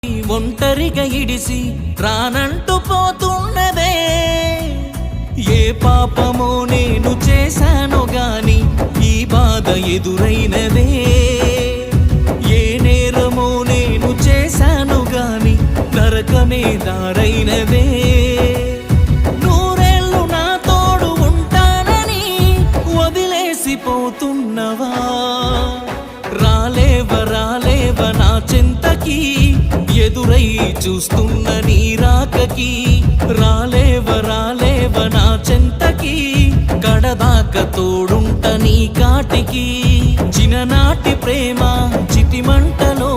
ఒంటరిగా ఇడిసి రానంటూ పోతున్నదే. ఏ పాపమో నేను చేశానో గాని ఈ బాధ ఎదురైనదే. ఏ నేరమో నేను చేశాను గాని నరకమే దారైనదే. నూరేళ్ళు నా తోడు ఉంటానని వదిలేసిపోతున్నవా? రాలేవ నా చింతకి, ఎదురై చూస్తున్న నీ రాకకి. రాలేవ నా చింతకి, కడదాకా తోడుంట నీ కాటికి. చిన్ననాటి ప్రేమ చితిమంటలో